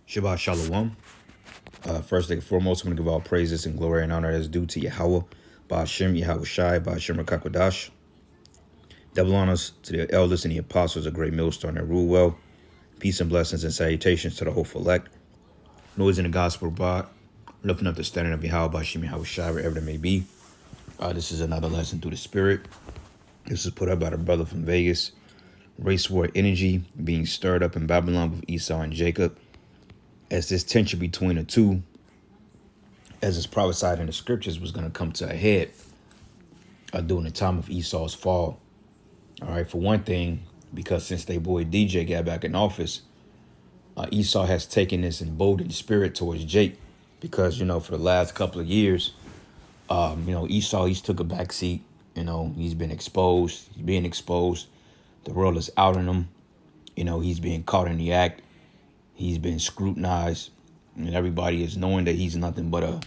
Shabbat Shalom. First and foremost, I'm going to give all praises and glory and honor as due to Yahweh, Ba'ashem, Yahweh Shai, Ba'ashem Rakakwadash. Double honors to the elders and the apostles, a great millstone that rule well. Peace and blessings and salutations to the whole elect. Noise in the gospel of God, lifting up the standard of Yahweh, Ba'ashem, Yahweh Shai, wherever it may be. This is another lesson through the Spirit. This is put up by the brother from Vegas. Race war energy being stirred up in Babylon with Esau and Jacob. As this tension between the two, as is prophesied in the scriptures, was going to come to a head during the time of Esau's fall. All right, for one thing, because since they boy DJ got back in office, Esau has taken this emboldened spirit towards Jake, because, for the last couple of years, Esau, he's took a back seat. He's been exposed. He's being exposed. The world is outing him. He's being caught in the act. He's been scrutinized, and everybody is knowing that he's nothing but a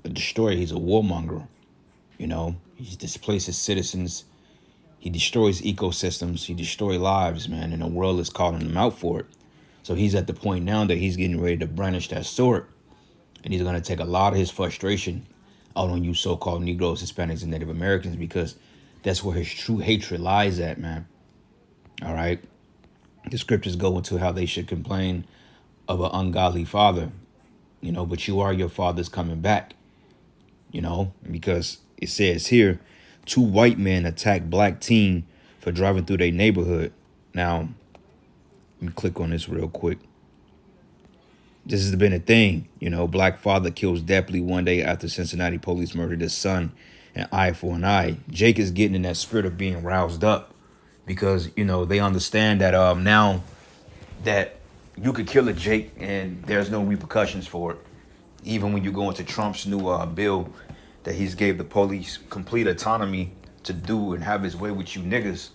destroyer. He's a warmonger. He displaces citizens. He destroys ecosystems. He destroys lives, man, and the world is calling him out for it. So he's at the point now that he's getting ready to brandish that sword, and he's going to take a lot of his frustration out on you so-called Negroes, Hispanics, and Native Americans, because that's where his true hatred lies at, man. All right? The scriptures go into how they should complain of an ungodly father, but you are your father's coming back, because it says here, 2 white men attacked black teen for driving through their neighborhood. Now, let me click on this real quick. This has been a thing, black father kills deathly one day after Cincinnati police murdered his son, an eye for an eye. Jake is getting in that spirit of being roused up because, they understand that now that you could kill a Jake and there's no repercussions for it. Even when you go into Trump's new bill that he's gave the police complete autonomy to do and have his way with you niggas,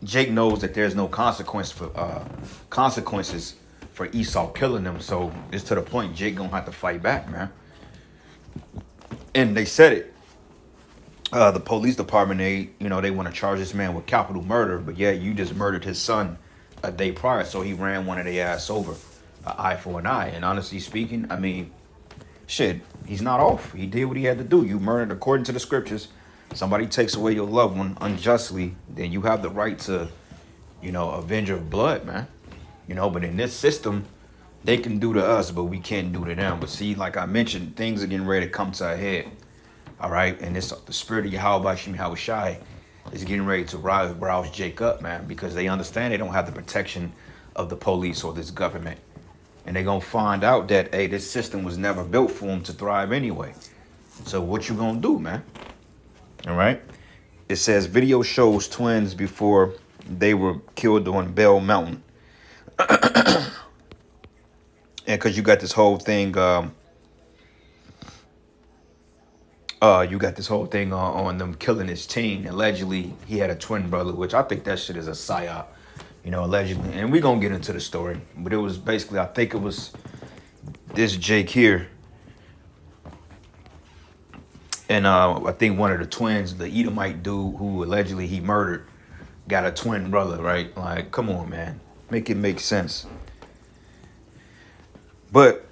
Jake knows that there's no consequences for Esau killing them. So it's to the point Jake gonna have to fight back, man. And they said it. The police department, they want to charge this man with capital murder, but yeah, you just murdered his son a day prior, so he ran one of their ass over, an eye for an eye. And honestly speaking, shit, he's not off. He did what he had to do. You murdered according to the scriptures. Somebody takes away your loved one unjustly, then you have the right to, avenge of blood, man. But in this system, they can do to us, but we can't do to them. But see, like I mentioned, things are getting ready to come to a head. All right, and the spirit of Yahweh Ba'ashem Yahweh Shai is getting ready to rouse Jake up, man, because they understand they don't have the protection of the police or this government. And they're going to find out that, hey, this system was never built for them to thrive anyway. So what you going to do, man? All right. It says video shows twins before they were killed on Bell Mountain. And because you got this whole thing, on them killing his teen. Allegedly, he had a twin brother, which I think that shit is a psyop, allegedly. And we're going to get into the story. But it was basically, I think it was this Jake here. And I think one of the twins, the Edomite dude who allegedly he murdered, got a twin brother, right? Like, come on, man. Make it make sense. But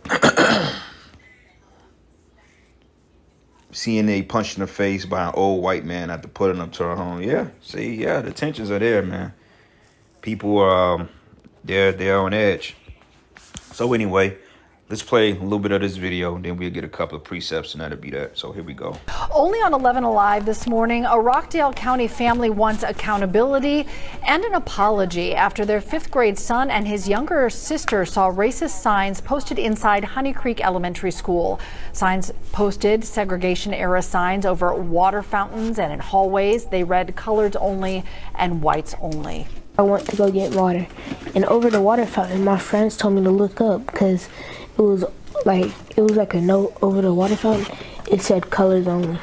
CNA punched in the face by an old white man after putting him to her home. Yeah, see, yeah, the tensions are there, man. People are, they're on edge. So anyway, let's play a little bit of this video, and then we'll get a couple of precepts, and that'll be that. So here we go. Only on 11 Alive this morning, a Rockdale County family wants accountability and an apology after their 5th grade son and his younger sister saw racist signs posted inside Honey Creek Elementary School. Signs posted segregation-era signs over water fountains and in hallways. They read coloreds only and whites only. I went to go get water, and over the water fountain, my friends told me to look up because it was like a note over the water fountain. It said colors only.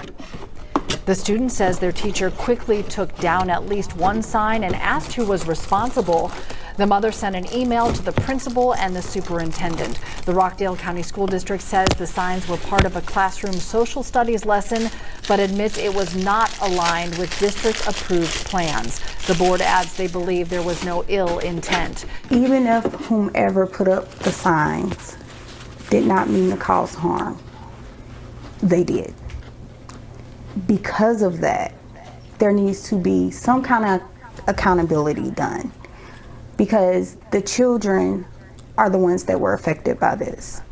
The student says their teacher quickly took down at least one sign and asked who was responsible. The mother sent an email to the principal and the superintendent. The Rockdale County School District says the signs were part of a classroom social studies lesson, but admits it was not aligned with district-approved plans. The board adds they believe there was no ill intent. Even if whomever put up the signs did not mean to cause harm, they did. Because of that, there needs to be some kind of accountability done, because the children are the ones that were affected by this.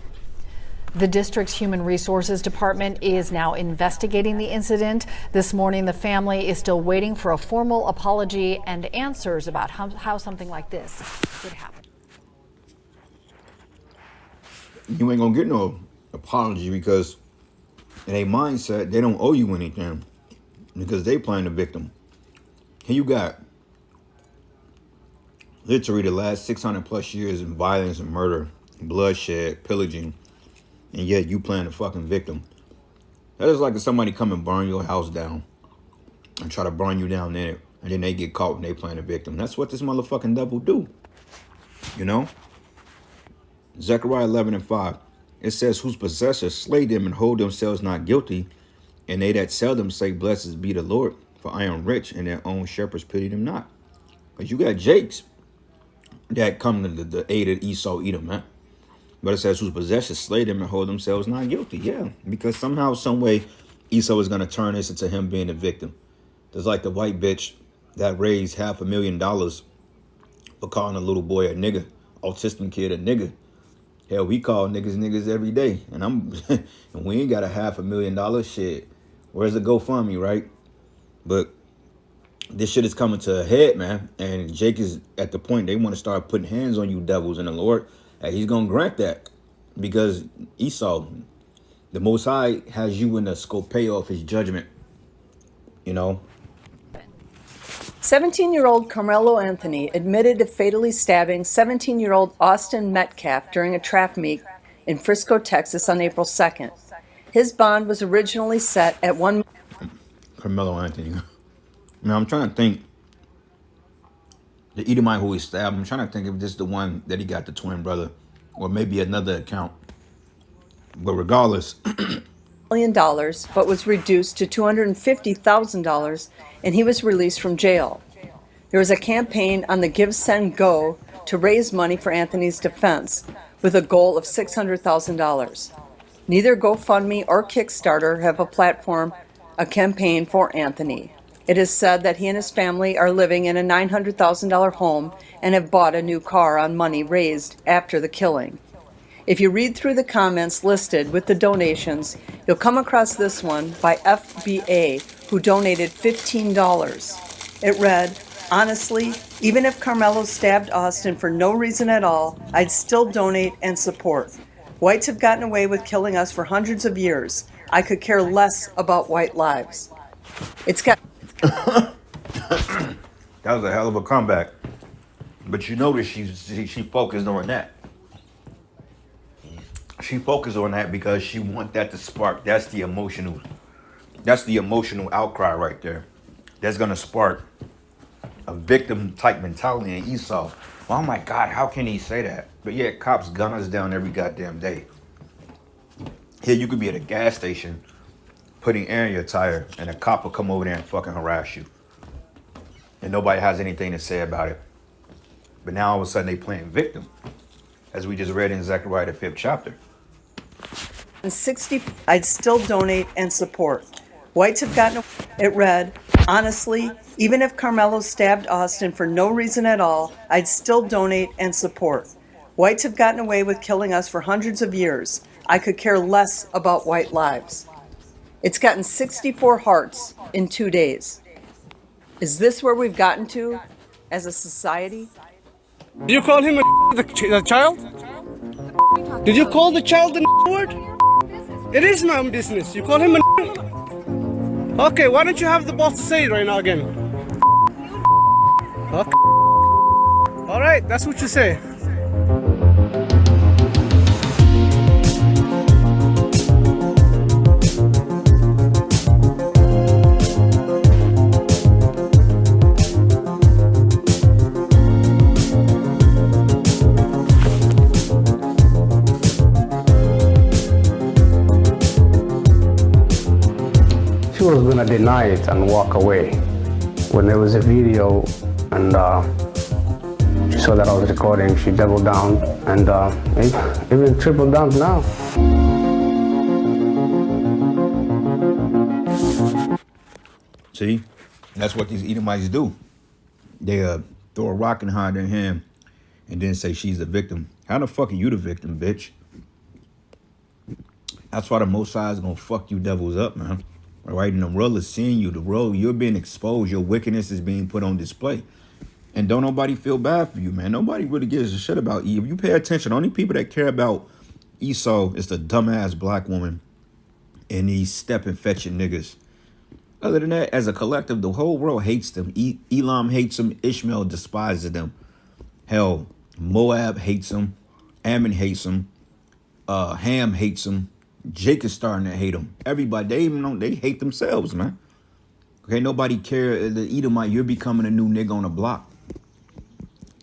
The district's Human Resources Department is now investigating the incident. This morning, the family is still waiting for a formal apology and answers about how something like this could happen. You ain't gonna get no apology because in their mindset, they don't owe you anything because they playing the victim. Here you got literally the last 600 plus years in violence and murder, bloodshed, pillaging, and yet you playing the fucking victim. That is like if somebody come and burn your house down and try to burn you down in it, and then they get caught and they playing the victim. That's what this motherfucking devil do. You know? Zechariah 11:5. It says, whose possessors slay them and hold themselves not guilty, and they that sell them say, blessed be the Lord, for I am rich, and their own shepherds pity them not. Because you got Jakes that come to the aid of Esau, Edom, man. But it says, whose possessors slay them and hold themselves not guilty. Yeah, because somehow, some way, Esau is going to turn this into him being the victim. There's like the white bitch that raised $500,000 for calling a little boy a nigger, autistic kid a nigger. Hell, we call niggas every day. And and we ain't got a $500,000 shit. Where's the GoFundMe, right? But this shit is coming to a head, man. And Jake is at the point they want to start putting hands on you devils, and the Lord, he's going to grant that. Because Esau, the Most High, has you in the scope of his judgment. You know? 17-year-old Carmelo Anthony admitted to fatally stabbing 17-year-old Austin Metcalf during a trap meet in Frisco, Texas on April 2nd. His bond was originally set at $1 million. Carmelo Anthony. Now, I'm trying to think. The Edomite who he stabbed, I'm trying to think if this is the one that he got the twin brother, or maybe another account. But regardless, million, but was reduced to $250,000, and he was released from jail. There was a campaign on the Give, Send, Go to raise money for Anthony's defense, with a goal of $600,000. Neither GoFundMe or Kickstarter have a campaign for Anthony. It is said that he and his family are living in a $900,000 home and have bought a new car on money raised after the killing. If you read through the comments listed with the donations, you'll come across this one by FBA, who donated $15. It read, honestly, even if Carmelo stabbed Austin for no reason at all, I'd still donate and support. Whites have gotten away with killing us for hundreds of years. I could care less about white lives. It's got... that was a hell of a comeback. But you notice she focused on that. She focused on that because she want that to spark. That's the emotional outcry right there. That's gonna spark a victim type mentality in Esau. Oh my God, how can he say that? But yeah, cops gun us down every goddamn day. Here you could be at a gas station putting air in your tire, and a cop will come over there and fucking harass you. And nobody has anything to say about it. But now all of a sudden they playing victim, as we just read in Zechariah the 5th chapter. I'd still donate and support. Whites have gotten away. It read, honestly, even if Carmelo stabbed Austin for no reason at all, I'd still donate and support. Whites have gotten away with killing us for hundreds of years. I could care less about white lives. It's gotten 64 hearts in 2 days. Is this where we've gotten to as a society? Did you call him the child? Did you call the child the word? It is my business. You call him a... Okay, why don't you have the boss to say it right now again? Okay. All right, that's what you say. gonna deny it and walk away. When there was a video and she saw that I was recording, she doubled down and even tripled down now. See, that's what these Edomites do. They throw a rock and hide their hand and then say she's the victim. How the fuck are you the victim, bitch? That's why the Most High is gonna fuck you devils up, man. All right, and the world is seeing you. The world, you're being exposed. Your wickedness is being put on display. And don't nobody feel bad for you, man. Nobody really gives a shit about Eve. If you pay attention, the only people that care about Esau is the dumbass black woman and these stepping fetching niggas. Other than that, as a collective, the whole world hates them. Elam hates them. Ishmael despises them. Hell, Moab hates them. Ammon hates them. Ham hates them. Jake is starting to hate them. Everybody, they hate themselves, man. Okay, nobody care. The Edomite, you're becoming a new nigga on the block.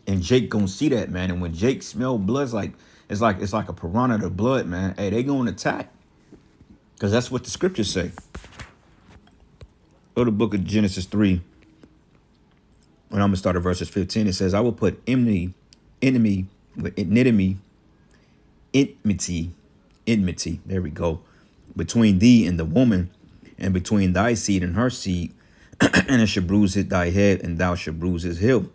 And Jake gonna see that, man. And when Jake smell blood, it's like a piranha to blood, man. Hey, they gonna attack. Because that's what the scriptures say. Go to the book of Genesis 3. And I'm gonna start at verses 15. It says, I will put enmity, there we go, between thee and the woman, and between thy seed and her seed, and it shall bruise thy head, and thou shalt bruise his heel.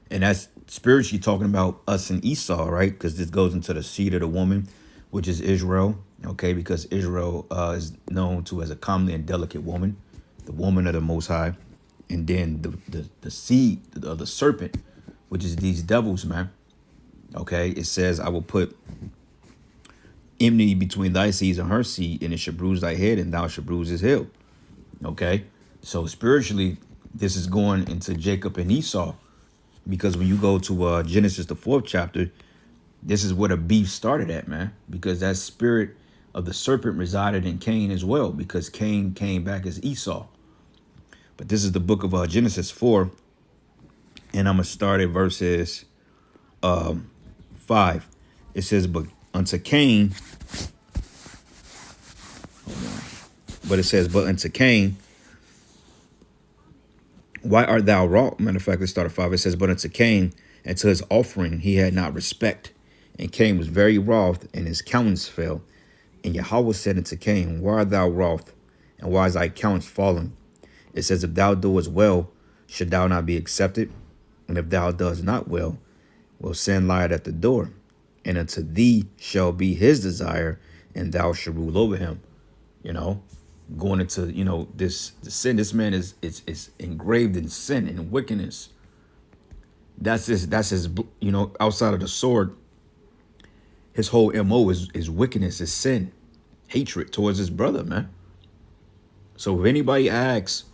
And that's spiritually talking about us and Esau, right? Because this goes into the seed of the woman, which is Israel, okay? Because Israel is known to as a comely and delicate woman, the woman of the Most High. And then the seed of the serpent, which is these devils, man. Okay, it says, I will put enmity between thy seeds and her seed, and it shall bruise thy head, and thou shalt bruise his heel. Okay, so spiritually, this is going into Jacob and Esau, because when you go to Genesis, the 4th chapter, this is where the beef started at, man, because that spirit of the serpent resided in Cain as well, because Cain came back as Esau. But this is the book of Genesis 4, and I'm going to start at verses 5. It says, but unto Cain, but unto Cain, why art thou wroth? Matter of fact, let's start at 5. It says, but unto Cain, and to his offering he had not respect. And Cain was very wroth, and his countenance fell. And Yahweh said unto Cain, why art thou wroth, and why is thy countenance fallen? It says, if thou doest well, should thou not be accepted? And if thou doest not well, sin lieth at the door. And unto thee shall be his desire, and thou shalt rule over him. You know, going into, the sin. This man is engraved in sin and wickedness. That's his, outside of the sword, his whole MO is wickedness, is sin, hatred towards his brother, man. So if anybody asks,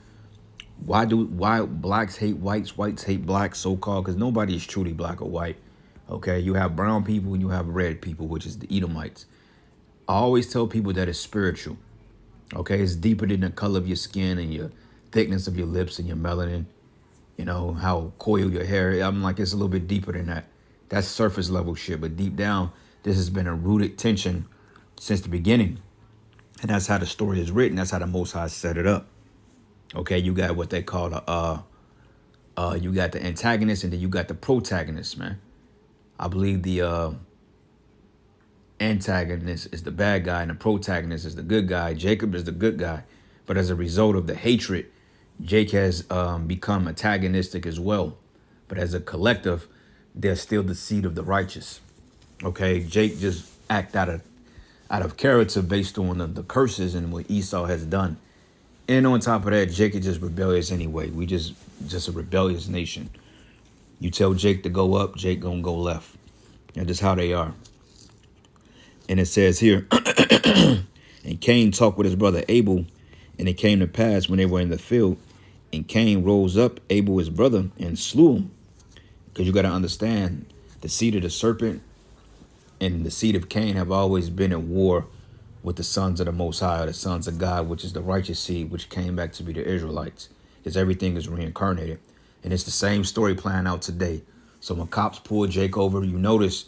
why blacks hate whites, whites hate blacks, so-called, because nobody is truly black or white. Okay, you have brown people and you have red people, which is the Edomites. I always tell people that it's spiritual. Okay, it's deeper than the color of your skin and your thickness of your lips and your melanin. You know, how coiled your hair. I'm like, it's a little bit deeper than that. That's surface level shit. But deep down, this has been a rooted tension since the beginning. And that's how the story is written. That's how the Most High set it up. Okay, you got what they call you got the antagonist and then you got the protagonist, man. I believe the antagonist is the bad guy and the protagonist is the good guy. Jacob is the good guy. But as a result of the hatred, Jake has become antagonistic as well. But as a collective, they're still the seed of the righteous. Okay, Jake just act out of character based on the curses and what Esau has done. And on top of that, Jake is just rebellious anyway. We just a rebellious nation. You tell Jake to go up, Jake gonna go left. That's just how they are. And it says here, and Cain talked with his brother Abel, and it came to pass when they were in the field, and Cain rose up, Abel his brother, and slew him. Because you got to understand, the seed of the serpent and the seed of Cain have always been at war with the sons of the Most High, the sons of God, which is the righteous seed, which came back to be the Israelites. Because everything is reincarnated. And it's the same story playing out today. So when cops pull Jake over, you notice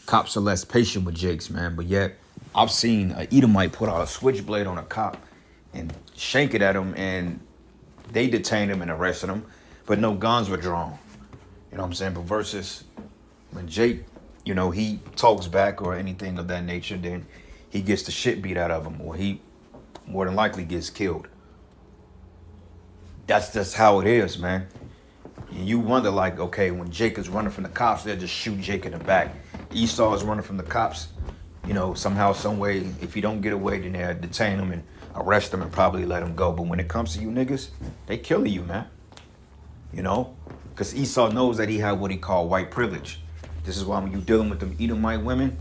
cops are less patient with Jake's, man. But yet, I've seen an Edomite put out a switchblade on a cop and shank it at him, and they detained him and arrested him, but no guns were drawn. You know what I'm saying? But versus when Jake, he talks back or anything of that nature, then he gets the shit beat out of him, or he more than likely gets killed. That's just how it is, man. And you wonder, like, okay, when Jake is running from the cops, they'll just shoot Jake in the back. Esau is running from the cops, somehow, some way, if you don't get away, then they'll detain him and arrest him and probably let him go. But when it comes to you niggas, they killing you, man. Because Esau knows that he had what he called white privilege. This is why when you're dealing with them Edomite women,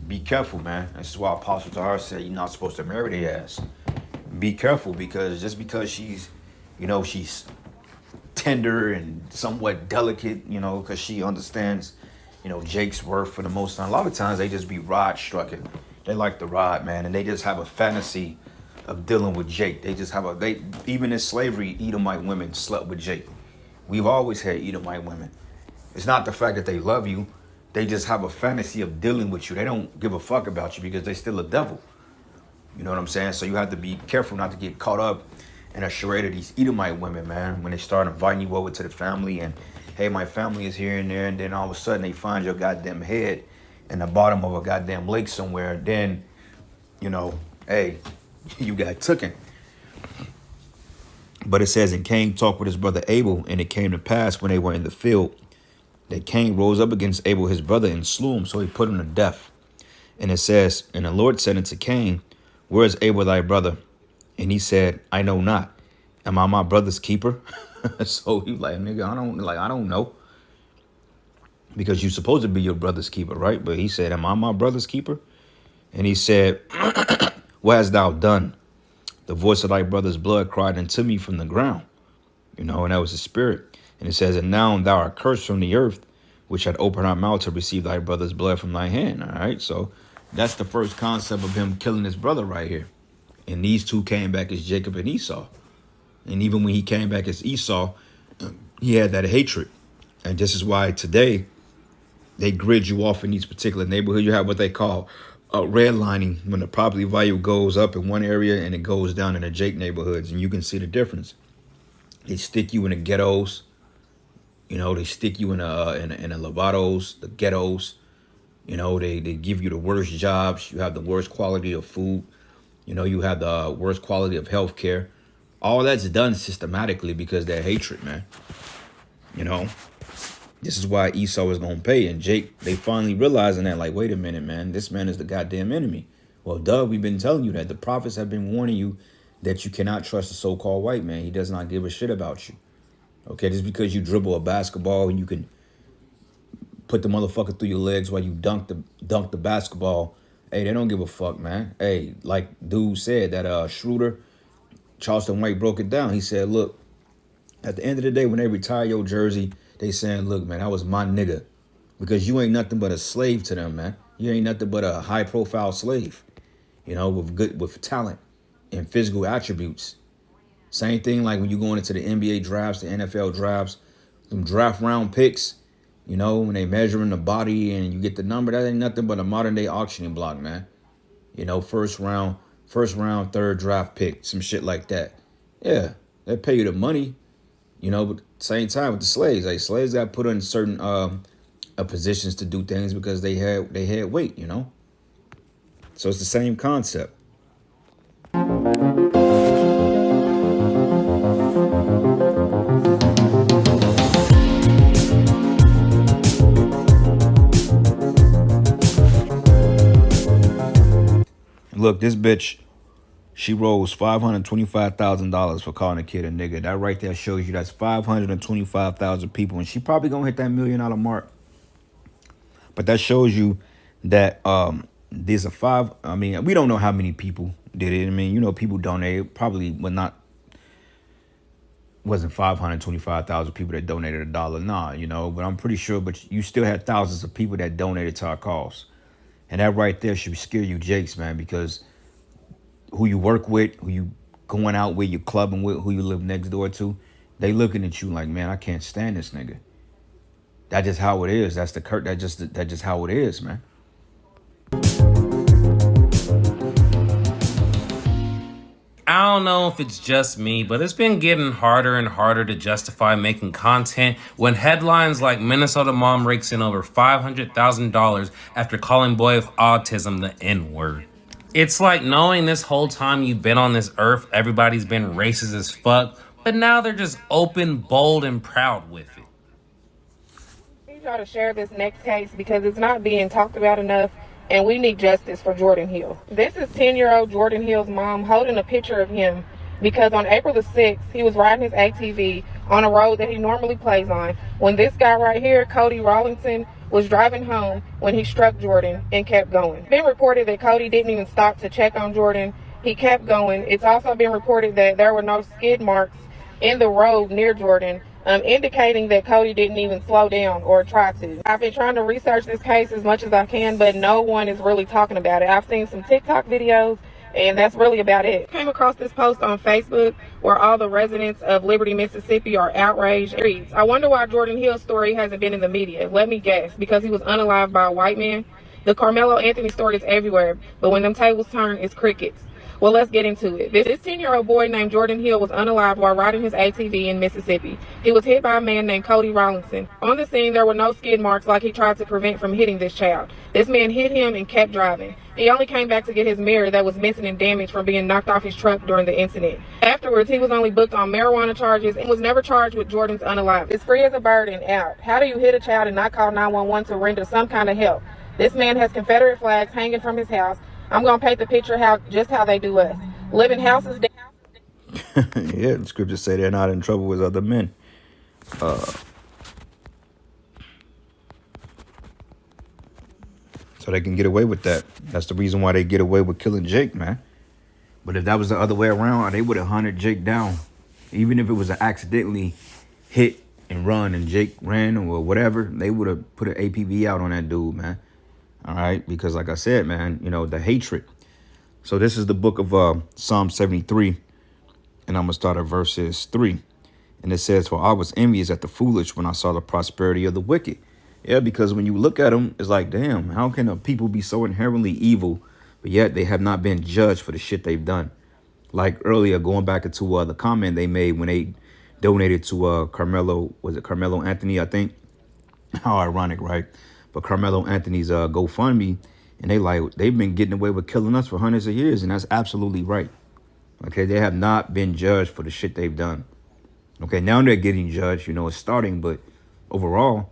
be careful, man. This is why Apostle Tahar said you're not supposed to marry their ass. Be careful, because just because she's tender and somewhat delicate, because she understands, Jake's worth for the most time. A lot of times they just be rod-strucken. They like the rod, man, and they just have a fantasy of dealing with Jake. They just have even in slavery, Edomite women slept with Jake. We've always had Edomite women. It's not the fact that they love you. They just have a fantasy of dealing with you. They don't give a fuck about you because they still a devil. You know what I'm saying? So you have to be careful not to get caught up in a charade of these Edomite women, man. When they start inviting you over to the family and, hey, my family is here and there, and then all of a sudden they find your goddamn head in the bottom of a goddamn lake somewhere, then, hey, you got tooken. But it says, and Cain talked with his brother Abel, and it came to pass when they were in the field that Cain rose up against Abel his brother and slew him, so he put him to death. And it says, and the Lord said unto Cain, where is Abel thy brother? And he said, I know not. Am I my brother's keeper? So he like, nigga, I don't know. Because you're supposed to be your brother's keeper, right? But he said, am I my brother's keeper? And he said, what hast thou done? The voice of thy brother's blood cried unto me from the ground. And that was the spirit. And it says, and now thou art cursed from the earth, which had opened our mouth to receive thy brother's blood from thy hand. All right. So that's the first concept of him killing his brother right here. And these two came back as Jacob and Esau. And even when he came back as Esau, he had that hatred. And this is why today they grid you off in these particular neighborhoods. You have what they call redlining, when the property value goes up in one area and it goes down in the Jake neighborhoods. And you can see the difference. They stick you in the ghettos. They stick you in the Lovatos, the ghettos. They give you the worst jobs. You have the worst quality of food. You have the worst quality of health care. All that's done systematically because they're hatred, man. This is why Esau is going to pay. And Jake, they finally realizing that, like, wait a minute, man. This man is the goddamn enemy. Well, duh, we've been telling you that. The prophets have been warning you that you cannot trust the so-called white man. He does not give a shit about you. Okay, just because you dribble a basketball and you can put the motherfucker through your legs while you dunk the basketball, hey, they don't give a fuck, man. Hey, like dude said, that Schroeder, Charleston White broke it down. He said, look, at the end of the day, when they retire your jersey, they saying, look, man, that was my nigga. Because you ain't nothing but a slave to them, man. You ain't nothing but a high-profile slave, with talent and physical attributes. Same thing like when you going into the NBA drafts, the NFL drafts, some draft round picks, when they measuring the body and you get the number, that ain't nothing but a modern day auctioning block, man. First round, third draft pick, some shit like that. Yeah, they pay you the money, but same time with the slaves. Like slaves got put in certain positions to do things because they had weight, So it's the same concept. Look, this bitch, she rolls $525,000 for calling a kid a nigga. That right there shows you that's 525,000 people. And she probably going to hit that $1 million mark. But that shows you that there's we don't know how many people did it. People donated. Probably wasn't 525,000 people that donated $1. Nah, but I'm pretty sure. But you still had thousands of people that donated to our cause. And that right there should scare you jakes, man, because who you work with, who you going out with, you clubbing with, who you live next door to, they looking at you like, man, I can't stand this nigga. That's just how it is. That's just how it is, man. I don't know if it's just me, but it's been getting harder and harder to justify making content when headlines like Minnesota mom rakes in over $500,000 after calling boy with autism the N-word. It's like knowing this whole time you've been on this earth, everybody's been racist as fuck, but now they're just open, bold, and proud with it. I need y'all to share this next case because it's not being talked about enough, and we need justice for Jordan Hill. This is 10-year-old Jordan Hill's mom holding a picture of him because on April the 6th, he was riding his ATV on a road that he normally plays on when this guy right here, Cody Rawlinson, was driving home when he struck Jordan and kept going. It's been reported that Cody didn't even stop to check on Jordan. He kept going. It's also been reported that there were no skid marks in the road near Jordan, indicating that Cody didn't even slow down or try to. I've been trying to research this case as much as I can, but no one is really talking about it. I've seen some TikTok videos, and that's really about it. I came across this post on Facebook where all the residents of Liberty, Mississippi are outraged. It reads, I wonder why Jordan Hill's story hasn't been in the media. Let me guess, because he was unalived by a white man? The Carmelo Anthony story is everywhere, but when them tables turn, it's crickets. Well, let's get into it. This 10-year-old boy named Jordan Hill was unalived while riding his ATV in Mississippi. He was hit by a man named Cody Rawlinson. On the scene, there were no skid marks like he tried to prevent from hitting this child. This man hit him and kept driving. He only came back to get his mirror that was missing and damaged from being knocked off his truck during the incident. Afterwards, he was only booked on marijuana charges and was never charged with Jordan's unalived. It's free as a bird and out. How do you hit a child and not call 911 to render some kind of help? This man has Confederate flags hanging from his house. I'm going to paint the picture just how they do us. Living houses down. Yeah, the scriptures say they're not in trouble with other men. So they can get away with that. That's the reason why they get away with killing Jake, man. But if that was the other way around, they would have hunted Jake down. Even if it was an accidentally hit and run and Jake ran or whatever, they would have put an APB out on that dude, man. All right, because like I said, man, you know, the hatred. So this is the book of Psalm 73, and I'm going to start at verses 3. And it says, for I was envious at the foolish when I saw the prosperity of the wicked. Yeah, because when you look at them, it's like, damn, how can a people be so inherently evil, but yet they have not been judged for the shit they've done? Like earlier, going back into the comment they made when they donated to Carmelo, was it Carmelo Anthony, I think? How ironic, right? But Carmelo Anthony's GoFundMe, and they've been getting away with killing us for hundreds of years, and that's absolutely right. Okay, they have not been judged for the shit they've done. Okay, now they're getting judged, you know, it's starting, but overall,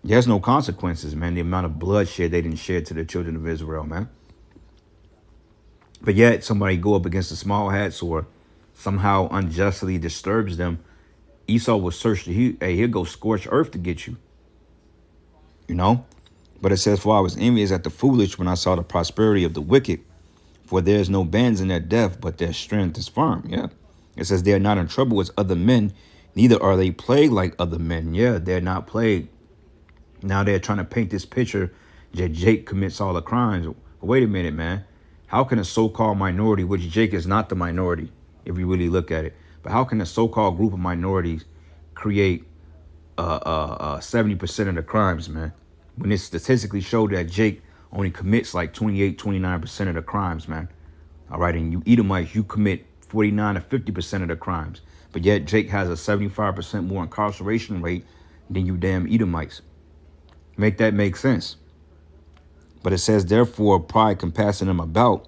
there's no consequences, man. The amount of bloodshed they didn't shed to the children of Israel, man. But yet somebody go up against the small hats or somehow unjustly disturbs them. Esau will search he'll go scorch earth to get you. You know, but it says, for I was envious at the foolish when I saw the prosperity of the wicked, for there is no bands in their death, but their strength is firm. Yeah. It says they are not in trouble as other men, neither are they plagued like other men. Yeah, they're not plagued. Now they're trying to paint this picture that Jake commits all the crimes. Wait a minute, man. How can a so-called minority, which Jake is not the minority, if you really look at it, but how can a so-called group of minorities create 70% of the crimes, man, when it's statistically showed that Jake only commits like 29% of the crimes, man? All right, and you Edomites, you commit 49 to 50% of the crimes, but yet Jake has a 75% more incarceration rate than you damn Edomites. Make that make sense. But it says, therefore, pride compassing them about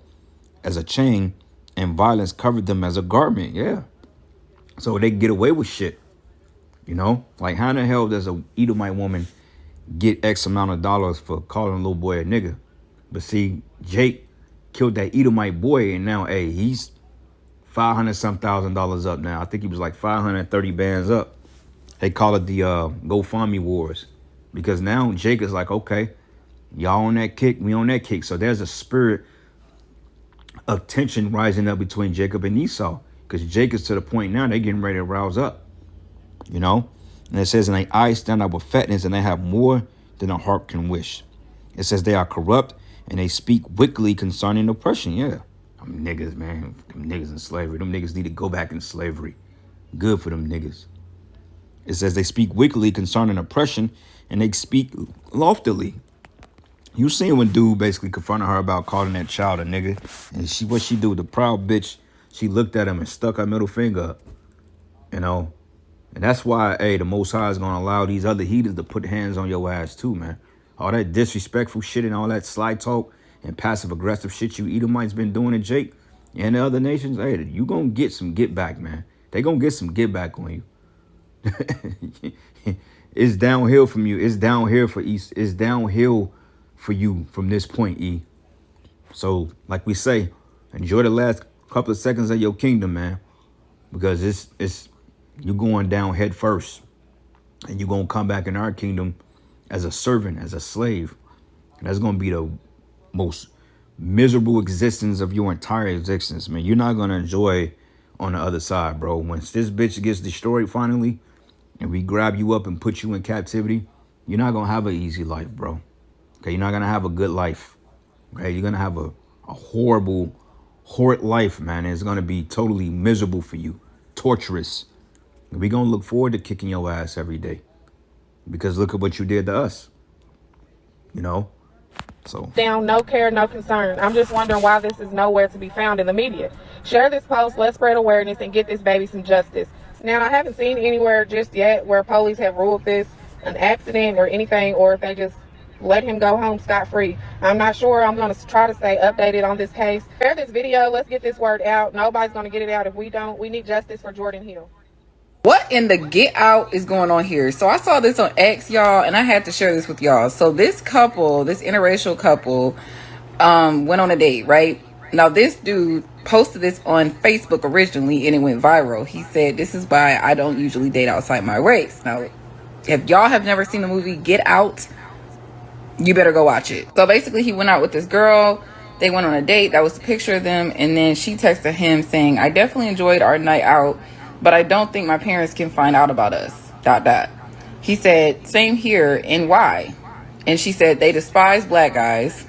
as a chain, and violence covered them as a garment. Yeah, so they get away with shit. You know, like how in the hell does a Edomite woman get X amount of dollars for calling a little boy a nigga? But see, Jake killed that Edomite boy, and now, hey, he's $500-some thousand up now. I think he was like 530 bands up. They call it the GoFundMe wars, because now Jake is like, okay, y'all on that kick, we on that kick. So there's a spirit of tension rising up between Jacob and Esau, because Jake is to the point now they're getting ready to rouse up. You know, and it says, and their eyes stand out with fatness, and they have more than a heart can wish. It says they are corrupt, and they speak wickedly concerning oppression. Yeah, them niggas, man, them niggas in slavery. Them niggas need to go back in slavery. Good for them niggas. It says they speak wickedly concerning oppression, and they speak loftily. You seen when dude basically confronted her about calling that child a nigga, and what she do? The proud bitch She looked at him and stuck her middle finger up, you know. And that's why, hey, the Most High is going to allow these other heathens to put hands on your ass too, man. All that disrespectful shit and all that slide talk and passive-aggressive shit you Edomites been doing in Jake and the other nations, hey, you going to get some get back, man. They going to get some get back on you. It's downhill from you. It's downhill for East. It's downhill for you from this point, E. So, like we say, enjoy the last couple of seconds of your kingdom, man. Because it's you going down head first. And you're going to come back in our kingdom as a servant, as a slave. And that's going to be the most miserable existence of your entire existence, man. You're not going to enjoy on the other side, bro. Once this bitch gets destroyed finally, and we grab you up and put you in captivity, you're not going to have an easy life, bro. Okay, you're not going to have a good life. Okay, you're going to have a horrible, horrid life, man. And it's going to be totally miserable for you, torturous. And we're going to look forward to kicking your ass every day. Because look at what you did to us. You know? So. Down, no care, no concern. I'm just wondering why this is nowhere to be found in the media. Share this post, let's spread awareness and get this baby some justice. Now, I haven't seen anywhere just yet where police have ruled this an accident or anything, or if they just let him go home scot-free. I'm not sure. I'm going to try to stay updated on this case. Share this video. Let's get this word out. Nobody's going to get it out if we don't. We need justice for Jordan Hill. What in the get out is going on here? So I saw this on X, y'all, and I had to share this with y'all. So this couple, this interracial couple, went on a date, right? Now this dude posted this on Facebook originally and it went viral. He said, "This is why I don't usually date outside my race." Now, if y'all have never seen the movie Get Out, you better go watch it. So basically he went out with this girl. They went on a date. That was the picture of them. And then she texted him saying, "I definitely enjoyed our night out, but I don't think my parents can find out about us, ... He said, "Same here, and why?" And she said, "They despise black guys.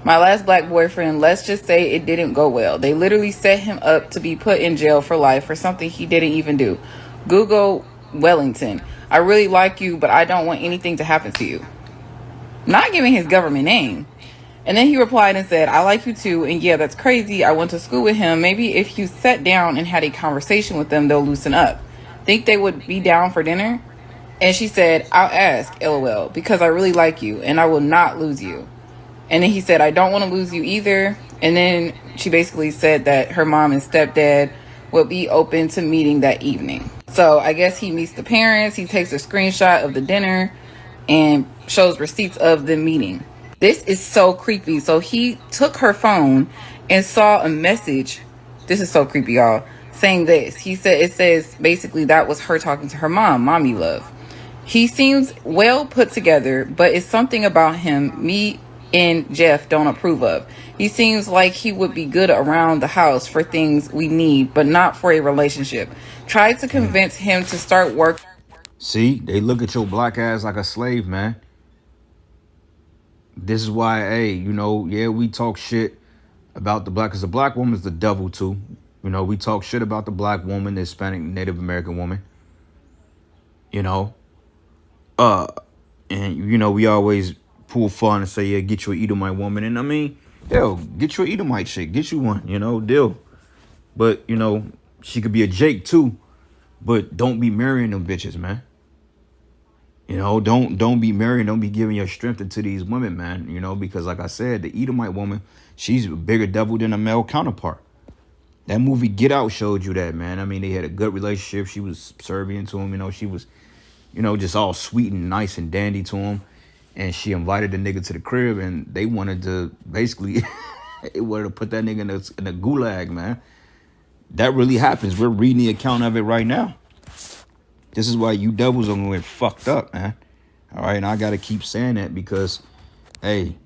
My last black boyfriend, let's just say it didn't go well. They literally set him up to be put in jail for life for something he didn't even do. Google Wellington. I really like you, but I don't want anything to happen to you." Not giving his government name. And then he replied and said, "I like you too, and yeah, that's crazy. I went to school with him. Maybe if you sat down and had a conversation with them, they'll loosen up. Think they would be down for dinner?" And she said, "I'll ask, LOL, because I really like you, and I will not lose you." And then he said, "I don't want to lose you either." And then she basically said that her mom and stepdad would be open to meeting that evening. So I guess he meets the parents. He takes a screenshot of the dinner and shows receipts of the meeting. This is so creepy. So he took her phone and saw a message. This is so creepy, y'all. Saying this. He said, it says basically that was her talking to her mom, "Mommy love." He seems well put together, but it's something about him me and Jeff don't approve of. He seems like he would be good around the house for things we need, but not for a relationship. Tried to convince him to start work. See, they look at your black ass like a slave, man. This is why, hey, you know, yeah, we talk shit about the black, because the black woman's the devil too. You know, we talk shit about the black woman, the Hispanic, Native American woman. You know, and you know, we always pull fun and say, yeah, get you an Edomite woman. And I mean, yo, get you an Edomite chick, get you one, you know, deal. But, you know, she could be a Jake too, but don't be marrying them bitches, man. You know, don't be marrying, don't be giving your strength into these women, man. You know, because like I said, the Edomite woman, she's a bigger devil than a male counterpart. That movie Get Out showed you that, man. I mean, they had a good relationship. She was subservient to him. You know, she was, you know, just all sweet and nice and dandy to him. And she invited the nigga to the crib, and they wanted to basically, they wanted to put that nigga in the gulag, man. That really happens. We're reading the account of it right now. This is why you devils are going to get fucked up, man. All right, and I got to keep saying that because, hey,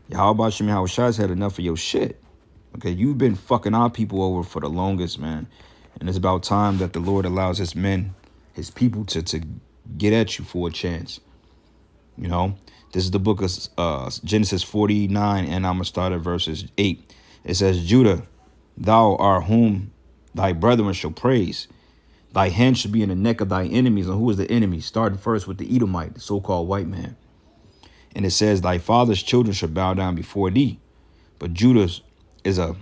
Yahweh Shem Yahweh Shai's had enough of your shit. Okay, you've been fucking our people over for the longest, man. And it's about time that the Lord allows his men, his people to get at you for a chance. You know, this is the book of Genesis 49, and I'm going to start at verses 8. It says, "Judah, thou art whom thy brethren shall praise. Thy hand should be in the neck of thy enemies." And who is the enemy? Starting first with the Edomite, the so-called white man. And it says, "Thy father's children shall bow down before thee. But Judah is a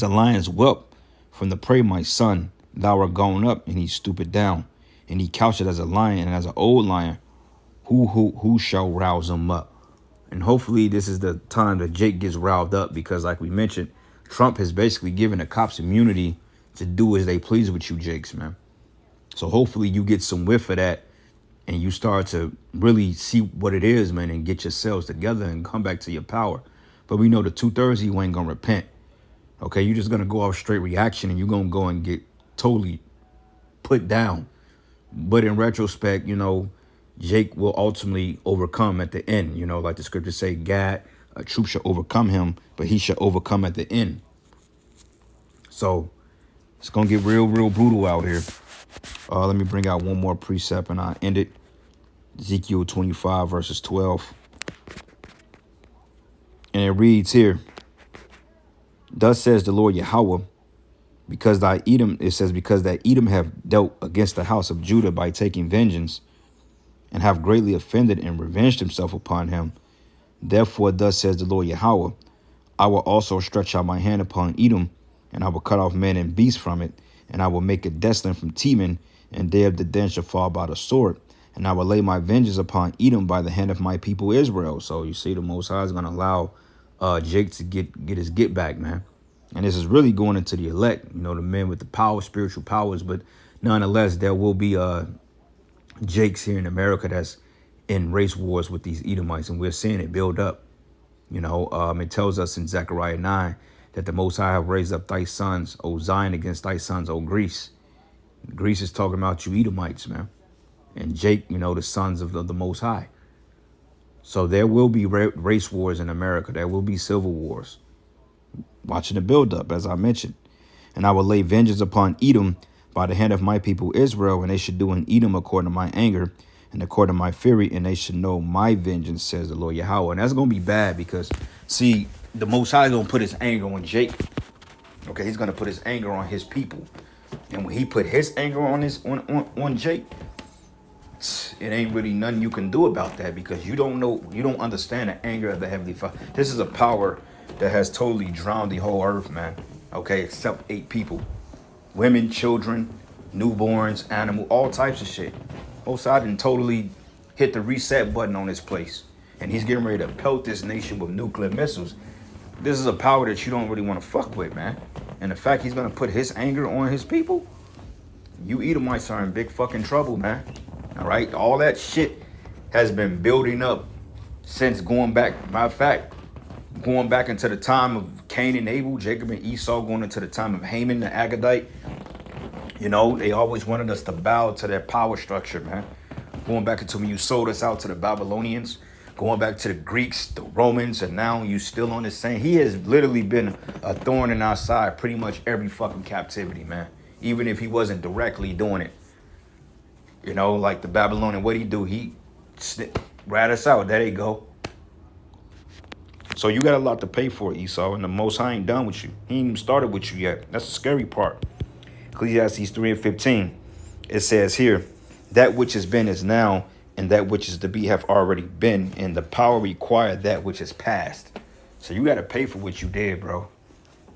lion's whelp From the prey, my son, thou art gone up, and he stoopeth down, and he coucheth as a lion and as an old lion. Who shall rouse him up? And hopefully this is the time that Jake gets riled up, because like we mentioned, Trump has basically given the cops immunity to do as they please with you Jakes, man. So hopefully you get some whiff of that and you start to really see what it is, man, and get yourselves together and come back to your power. But we know the 2/3 you ain't gonna repent. Okay, you're just gonna go off straight reaction and you're gonna go and get totally put down. But in retrospect, you know, Jake will ultimately overcome at the end. You know, like the scriptures say, God, a troop shall overcome him, but he shall overcome at the end. So it's gonna get real brutal out here. Let me bring out one more precept and I'll end it. Ezekiel 25 verses 12. And it reads here, thus says the Lord Yahweh, because thy Edom, it says, because that Edom have dealt against the house of Judah by taking vengeance, and have greatly offended and revenged himself upon him. Therefore, thus says the Lord Yahweh, I will also stretch out my hand upon Edom, and I will cut off man and beast from it, and I will make it desolate from Teman, and there the den shall fall by the sword. And I will lay my vengeance upon Edom by the hand of my people Israel. So you see, the Most High is going to allow Jake to get his get back, man. And this is really going into the elect, you know, the men with the power, spiritual powers. But nonetheless, there will be Jakes here in America that's in race wars with these Edomites, and we're seeing it build up. You know, it tells us in Zechariah 9 that the Most High have raised up thy sons, O Zion, against thy sons, O Greece. Greece is talking about you Edomites, man. And Jake, you know, the sons of the Most High. So there will be race wars in America. There will be civil wars. Watching the build up, as I mentioned. And I will lay vengeance upon Edom by the hand of my people Israel, and they should do in Edom according to my anger and according to my fury, and they should know my vengeance, says the Lord Yahweh. And that's going to be bad because, see, the Most High is going to put his anger on Jake. Okay, he's going to put his anger on his people. And when he put his anger on on Jake, it ain't really nothing you can do about that, because you don't know, you don't understand the anger of the Heavenly Father. This is a power that has totally drowned the whole earth, man. Okay, except 8 people. Women, children, newborns, animal, all types of shit. Most High didn't totally hit the reset button on this place. And he's getting ready to pelt this nation with nuclear missiles. This is a power that you don't really want to fuck with, man. And the fact he's going to put his anger on his people, you Edomites are in big fucking trouble, man. All right? All that shit has been building up since going back. Matter of fact, going back into the time of Cain and Abel, Jacob and Esau, going into the time of Haman the Agagite. You know, they always wanted us to bow to their power structure, man. Going back into when you sold us out to the Babylonians, going back to the Greeks, the Romans, and now you still on the same. He has literally been a thorn in our side pretty much every fucking captivity, man. Even if he wasn't directly doing it. You know, like the Babylonian, what'd he do? He rat us out. There you go. So you got a lot to pay for, Esau, and the Most High ain't done with you. He ain't even started with you yet. That's the scary part. Ecclesiastes 3:15. It says here, that which has been is now, and that which is to be have already been, and the power required that which is past. So you got to pay for what you did, bro.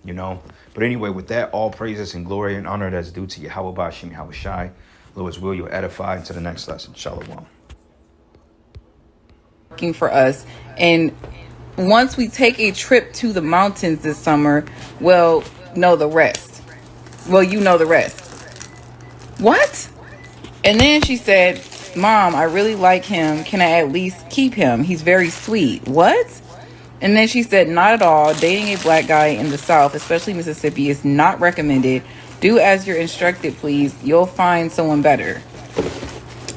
You know. But anyway, with that, all praises and glory and honor that's due to Yahweh Bashim Yahweh Shai. Lord's will, you'll edify into the next lesson. Shalom. Working for us. And once we take a trip to the mountains this summer, we'll know the rest. Well, you know the rest. What? And then she said, Mom, I really like him. Can I at least keep him? He's very sweet. What? And then she said, not at all. Dating a black guy in the South, especially Mississippi, is not recommended. Do as you're instructed, please. You'll find someone better.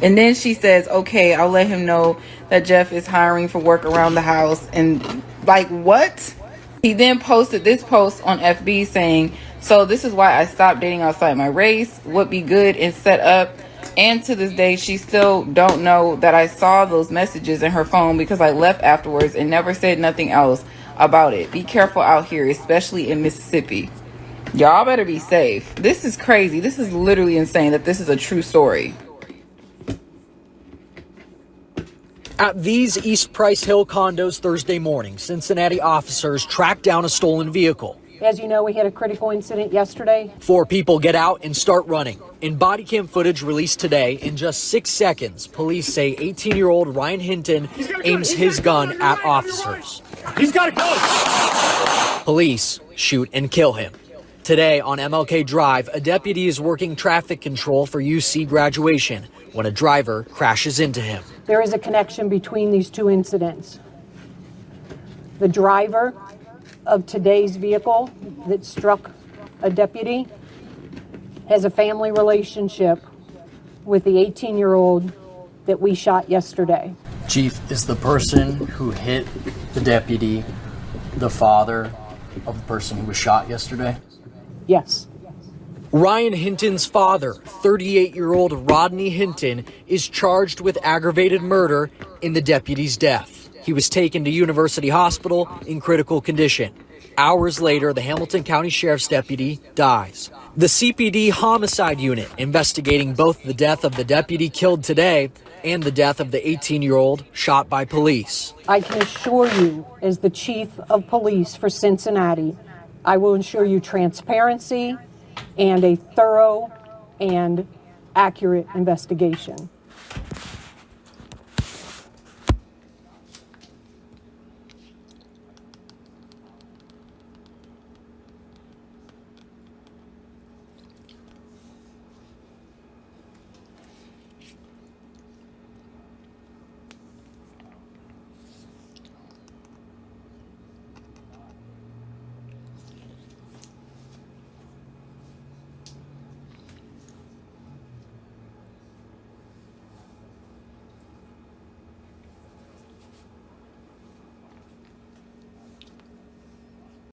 And then she says, okay, I'll let him know that Jeff is hiring for work around the house. And like, what? He then posted this post on FB saying, so this is why I stopped dating outside my race, would be good and set up. And to this day, she still don't know that I saw those messages in her phone because I left afterwards and never said nothing else about it. Be careful out here, especially in Mississippi. Y'all better be safe. This is crazy. This is literally insane that this is a true story. At these East Price Hill condos Thursday morning, Cincinnati officers tracked down a stolen vehicle. As you know, we had a critical incident yesterday. 4 people get out and start running. In body cam footage released today, in just 6 seconds, police say 18-year-old Ryan Hinton aims his gun at officers. He's got a gun! Police shoot and kill him. Today on MLK Drive, a deputy is working traffic control for UC graduation when a driver crashes into him. There is a connection between these two incidents. The driver of today's vehicle that struck a deputy has a family relationship with the 18-year-old that we shot yesterday. Chief, is the person who hit the deputy the father of the person who was shot yesterday? Yes. Ryan Hinton's father, 38-year-old Rodney Hinton, is charged with aggravated murder in the deputy's death. He was taken to University Hospital in critical condition. Hours later, the Hamilton County Sheriff's deputy dies. The CPD homicide unit investigating both the death of the deputy killed today and the death of the 18-year-old shot by police. I can assure you, as the chief of police for Cincinnati, I will ensure you transparency and a thorough and accurate investigation.